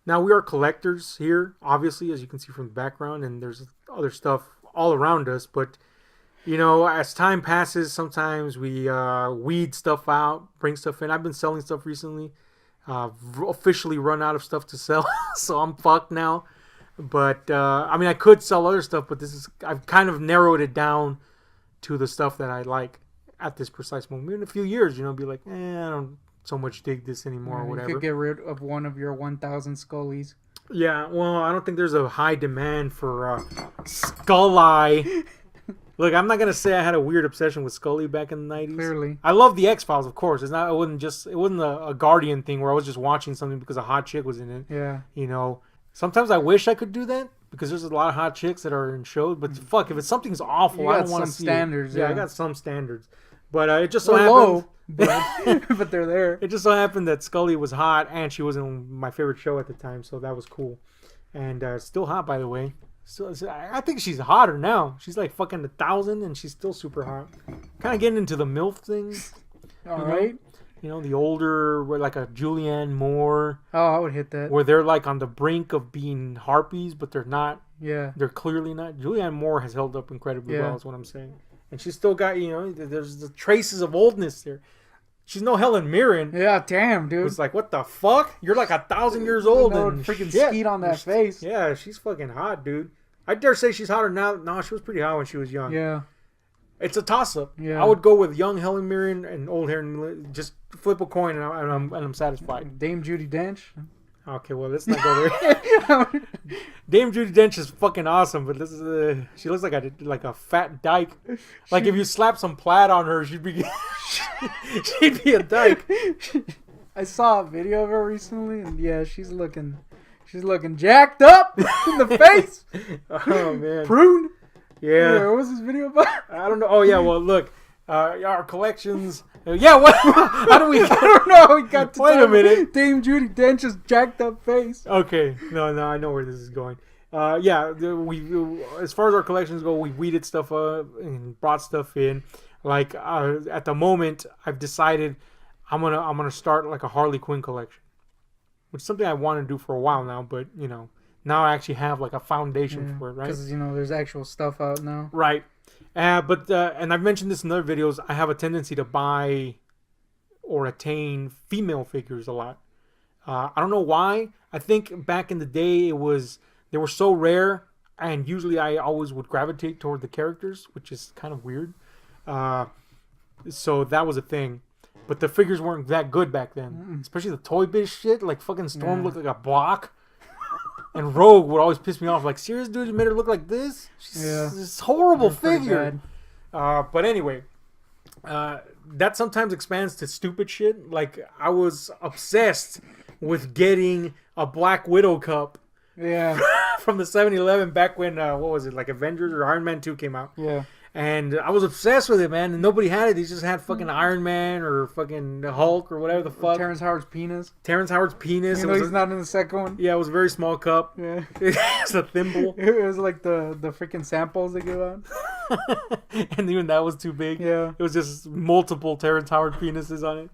Now, we are collectors here, obviously, as you can see from the background, and there's other stuff all around us. But, as time passes, sometimes we weed stuff out, bring stuff in. I've been selling stuff recently. Officially run out of stuff to sell, so I'm fucked now. But, I could sell other stuff, but I've kind of narrowed it down to the stuff that I like at this precise moment. In a few years, be like, I don't so much dig this anymore or whatever. You could get rid of one of your 1,000 Scullies. Yeah, well, I don't think there's a high demand for Scully. Look, I'm not gonna say I had a weird obsession with Scully back in the 90s. Clearly, I love the X-Files, of course. It wasn't a Guardian thing where I was just watching something because a hot chick was in it. Yeah. Sometimes I wish I could do that because there's a lot of hot chicks that are in shows. But fuck, if something's awful, I don't want to see standards. it. Yeah, I got some standards. But it just so happened, low, but they're there. It just so happened that Scully was hot, and she was in my favorite show at the time, so that was cool. And still hot, by the way. So I think she's hotter now. She's like fucking 1,000, and she's still super hot. Kind of getting into the MILF thing. All right. The older, like a Julianne Moore. Oh, I would hit that. Where they're like on the brink of being harpies, but they're not. Yeah. They're clearly not. Julianne Moore has held up incredibly well, is what I'm saying. And she's still got, there's the traces of oldness there. She's no Helen Mirren. Yeah, damn, dude. It's like, what the fuck? You're like 1,000 years old and freaking skeet on that face. Yeah, she's fucking hot, dude. I dare say she's hotter now. No, she was pretty hot when she was young. Yeah. It's a toss-up. Yeah. I would go with young Helen Mirren and old Helen Mirren. Just flip a coin and I'm satisfied. Dame Judi Dench. Okay, well, let's not go there. Dame Judi Dench is fucking awesome, but this is she looks like a fat dyke. Like if you slap some plaid on her, she'd be a dyke. I saw a video of her recently, and yeah, she's looking jacked up in the face. Oh man, prune. Yeah. What was this video about? I don't know. Oh yeah, well look, our collections. Yeah, what? How do we? I don't know. We got to wait a minute. Dame Judi Dench's jacked up face. Okay, no, I know where this is going. Yeah, we as far as our collections go, we weeded stuff up and brought stuff in. Like at the moment, I've decided I'm gonna start like a Harley Quinn collection, which is something I want to do for a while now. But now I actually have like a foundation for it, right? Because there's actual stuff out now, right? But I've mentioned this in other videos. I have a tendency to buy or attain female figures a lot. I don't know why. I think back in the day they were so rare, and usually I always would gravitate toward the characters, which is kind of weird. So that was a thing. But the figures weren't that good back then, especially the Toy Biz shit. Like fucking Storm looked like a block. And Rogue would always piss me off. Like, serious, dude, you made her look like this? She's this horrible figure. But anyway, that sometimes expands to stupid shit. Like, I was obsessed with getting a Black Widow cup. Yeah. From the 7-Eleven back when, what was it, like Avengers or Iron Man 2 came out. Yeah. And I was obsessed with it, man. And nobody had it. They just had fucking Iron Man or fucking Hulk or whatever the fuck. Terrence Howard's penis. He's not in the second one. Yeah, it was a very small cup. Yeah. It's a thimble. It was like the freaking samples they give out. And even that was too big. Yeah. It was just multiple Terrence Howard penises on it.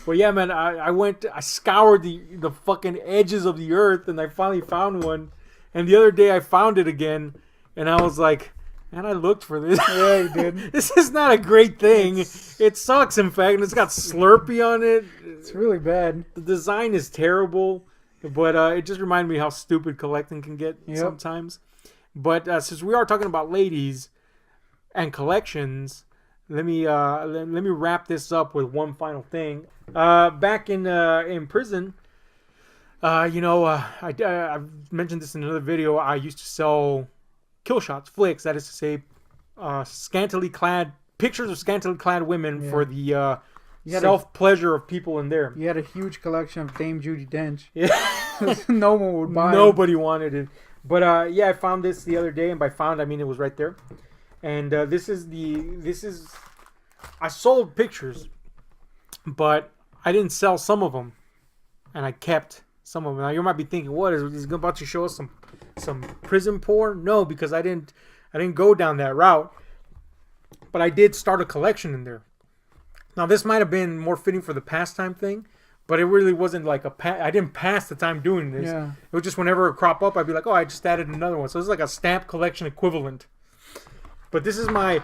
But yeah, man, I scoured the fucking edges of the earth and I finally found one. And the other day I found it again and I was like, man, I looked for this. Yeah, you did. This is not a great thing. It sucks, in fact, and it's got Slurpee on it. It's really bad. The design is terrible, but it just reminded me how stupid collecting can get sometimes. But since we are talking about ladies and collections, let me wrap this up with one final thing. Back in prison, I've mentioned this in another video. I used to sell kill shots, flicks, that is to say, pictures of scantily clad women for the self-pleasure of people in there. You had a huge collection of Dame Judi Dench. Yeah. No one would buy Nobody wanted it. But I found this the other day, and by found I mean it was right there. And I sold pictures, but I didn't sell some of them, and I kept some of them. Now you might be thinking, what is he about to show us some prison porn? No, because I didn't go down that route. But I did start a collection in there. Now this might have been more fitting for the pastime thing, But it really wasn't like I didn't pass the time doing this. Yeah. It was just whenever it crop up, I'd be like, oh, I just added another one. So it's like a stamp collection equivalent. But this is my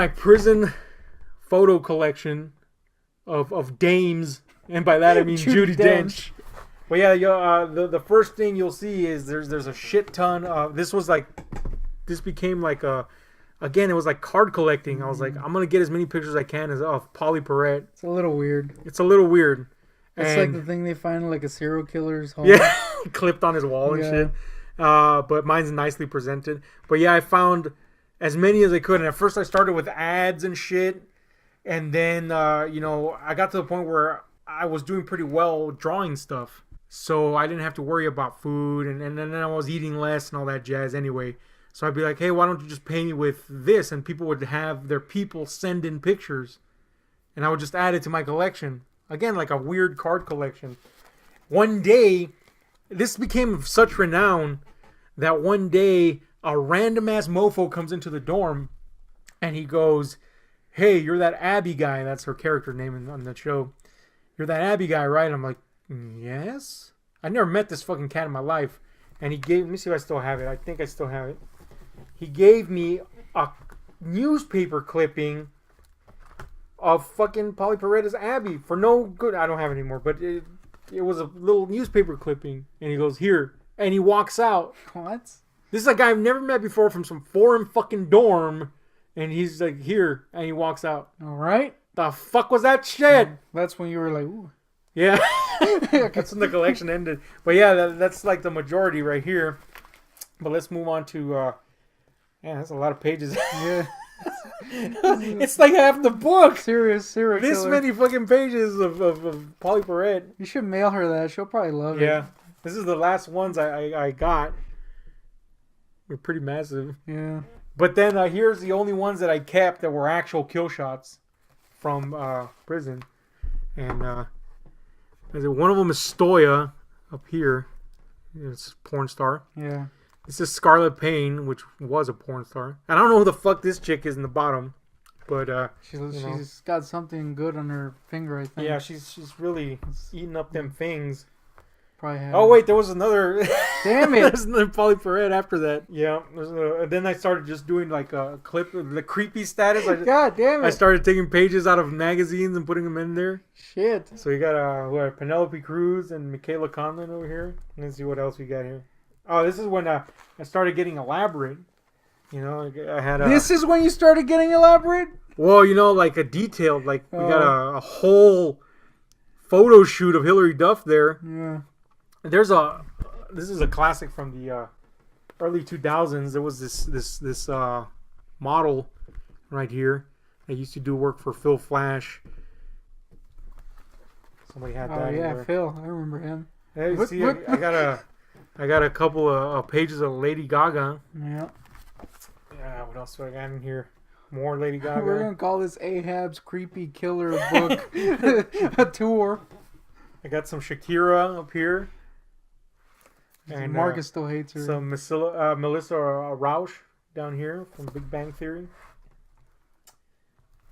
prison photo collection of dames, and by that I mean Judi Dench. But yeah, the first thing you'll see is there's a shit ton of this became like it was like card collecting. I was like, I'm gonna get as many pictures as I can of Polly Perrette. It's a little weird. It's a little weird. It's like the thing they find in like a serial killer's home. Yeah, clipped on his wall and shit. But mine's nicely presented. But yeah, I found as many as I could. And at first I started with ads and shit. And then, I got to the point where I was doing pretty well drawing stuff. So I didn't have to worry about food. And then I was eating less and all that jazz anyway. So I'd be like, hey, why don't you just pay me with this? And people would have their people send in pictures. And I would just add it to my collection. Again, like a weird card collection. One day, this became of such renown that one day a random ass mofo comes into the dorm and he goes, hey, you're that Abby guy. That's her character name on the show. You're that Abby guy, right? I'm like, yes. I never met this fucking cat in my life. And he gave, let me see if I still have it. I think I still have it. He gave me a newspaper clipping of fucking Polly Perrette as Abby for no good. I don't have it anymore, but it was a little newspaper clipping. And he goes, here. And he walks out. What? This is a guy I've never met before from some foreign fucking dorm. And he's like, here. And he walks out. All right. The fuck was that shit? That's when you were like, ooh. Yeah. That's when the collection ended. But yeah, that's like the majority right here. But let's move on to... that's a lot of pages. Yeah. It's like half the book. Serious serial This killer. many fucking pages of Polly Perrette. You should mail her that. She'll probably love it. Yeah. This is the last ones I got. They're pretty massive. Yeah. But then here's the only ones that I kept that were actual kill shots from prison. And one of them is Stoya up here. It's a porn star. Yeah. This is Scarlet Payne, which was a porn star. I don't know who the fuck this chick is in the bottom, but she's got something good on her finger, I think. yeah, she's really eating up them things. Probably have. Oh wait, there was another. Damn it! There's another Polly Perrette after that. Yeah, then I started just doing like a clip of the creepy status. God damn it! I started taking pages out of magazines and putting them in there. Shit. So you got Penelope Cruz and Michaela Conlon over here. Let's see what else we got here. Oh, this is when I started getting elaborate. You know, I had This is when you started getting elaborate? Well, like a detailed, like we got a whole photo shoot of Hillary Duff there. Yeah. This is a classic from the early 2000s. There was this model right here that used to do work for Phil Flash. Somebody had that. Oh yeah, there. Phil. I remember him. Hey, see, I got a couple of pages of Lady Gaga. Yeah. Yeah, what else do I got in here? More Lady Gaga. We're going to call this Ahab's Creepy Killer book a tour. I got some Shakira up here. And Marcus still hates her. Some Melissa Rauch down here from Big Bang Theory.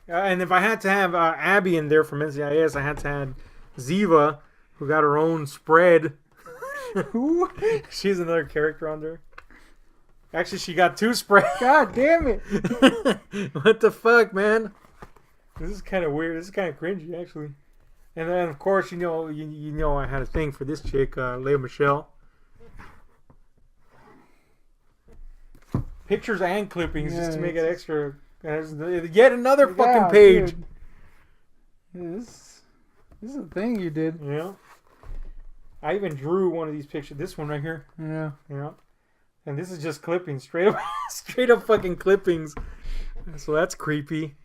And if I had to have Abby in there from NCIS, I had to have Ziva, who got her own spread. Who? She's another character on there. Actually, she got two spreads. God damn it! What the fuck, man? This is kind of weird. This is kind of cringy, actually. And then, of course, you know, I had a thing for this chick, Lea Michele. Pictures and clippings just to make it extra. There's yet another fucking page. Yeah, this is a thing you did. Yeah. I even drew one of these pictures. This one right here. Yeah. Yeah. And this is just clippings. Straight up fucking clippings. So that's creepy.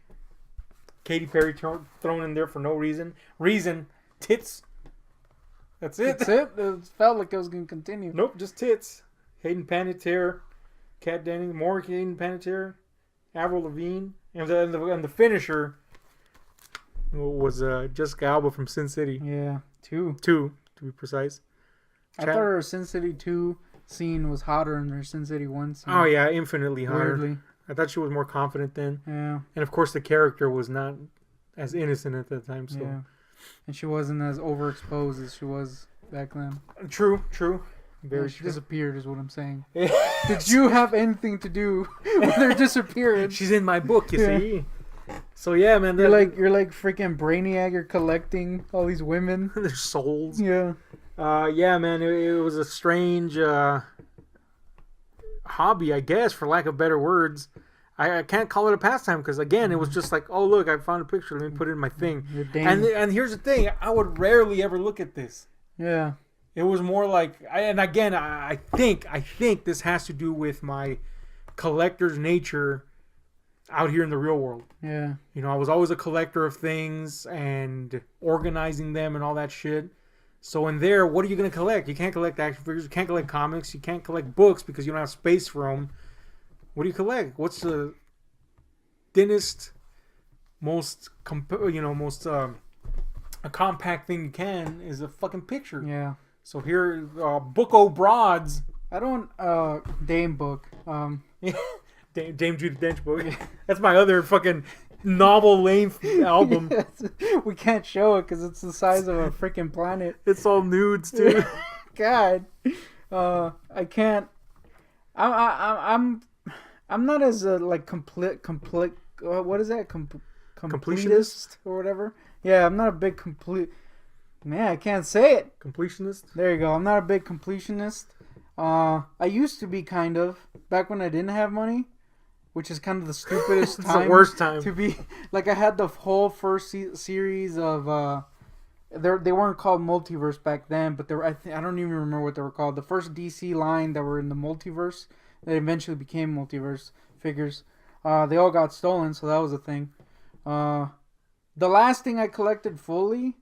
Katy Perry thrown in there for no reason. Tits. That's it. That's it? It felt like it was going to continue. Nope, just tits. Hayden Panettiere. Kat Dennings. More Hayden Panettiere. Avril Lavigne. And the finisher was Jessica Alba from Sin City. Yeah. Two, to be precise. I thought her Sin City 2 scene was hotter than her Sin City 1 scene. Oh, yeah, infinitely hotter. Weirdly. I thought she was more confident then. Yeah. And, of course, the character was not as innocent at that time. So. Yeah. and she wasn't as overexposed as she was back then. True. Very Very she true. disappeared, is what I'm saying. Did you have anything to do with her disappearance? She's in my book, you see. So yeah, man. You're like freaking Brainiac. You're collecting all these women. their souls. Yeah. Yeah, man. It was a strange hobby, I guess, for lack of better words. I can't call it a pastime because again, it was just like, oh look, I found a picture. Let me put it in my thing. And here's the thing: I would rarely ever look at this. Yeah. It was more like, I think this has to do with my collector's nature out here in the real world. Yeah. You know, I was always a collector of things and organizing them and all that shit. So in there, what are you going to collect? You can't collect action figures. You can't collect comics. You can't collect books because you don't have space for them. What do you collect? What's the thinnest, most a compact thing you can is a fucking picture. Yeah. So here, Book O' Broads. I don't Dame book. Dame Judy Dench book. That's my other fucking novel length album. Yes. We can't show it because it's the size of a freaking planet. It's all nudes too. God, I can't. I'm not as like complete. What is that? Completionist or whatever. Yeah, I'm not a big complete. Man, I can't say it. Completionist? There you go. I'm not a big completionist. I used to be kind of back when I didn't have money, which is kind of the stupidest it's time. The worst time to be. Like I had the whole first series of. They weren't called Multiverse back then, but they were. I don't even remember what they were called. The first DC line that were in the Multiverse that eventually became Multiverse figures. They all got stolen, so that was a thing. The last thing I collected fully,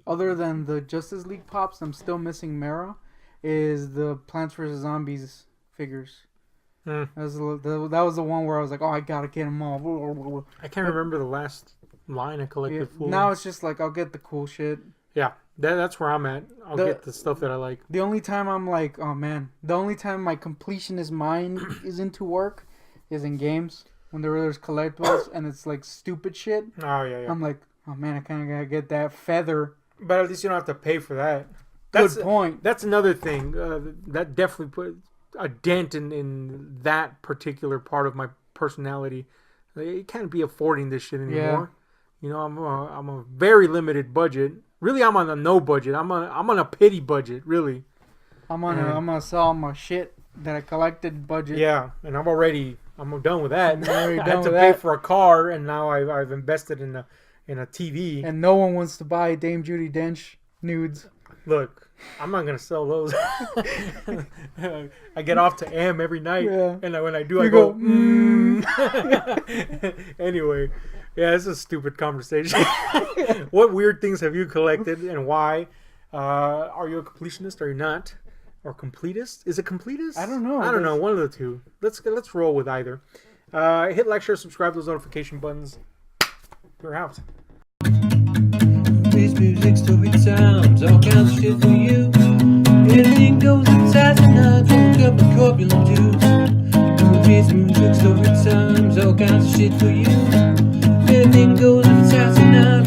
other than the Justice League pops, I'm still missing Mara, is the Plants vs. Zombies figures. That was the one where I was like, oh, I gotta get them all. I can't remember the last line I collected fully. Now it's just like, I'll get the cool shit. Yeah, that's where I'm at. I'll get the stuff that I like. The only time I'm like, oh man, the only time my completionist mind is into work is in games. When there's collectibles and it's like stupid shit. Oh, yeah. I'm like, oh man, I kind of gotta get that feather. But at least you don't have to pay for that. Good point. That's another thing. That definitely put a dent in that particular part of my personality. You can't be affording this shit anymore. Yeah. You know, I'm a very limited budget. Really, I'm on a no budget. I'm on a pity budget. Really. I'm gonna sell my shit that I collected budget. Yeah, and I'm done with that. I had to pay for a car, and now I've invested in a TV. And no one wants to buy Dame Judi Dench nudes. Look, I'm not gonna sell those. I get off to M every night, and when I do, I go. Anyway, yeah, it's a stupid conversation. What weird things have you collected, and why? Are you a completionist? Are you not? Or completist? Is it completist? I don't know. I don't know. One of the two. Let's roll with either. Hit like, share, subscribe, those notification buttons. We're out. This music, story times, all kinds of shit for you. Anything goes inside the night, from a cup of corpulent juice. This music, story times, all kinds of shit for you. Anything goes inside the night.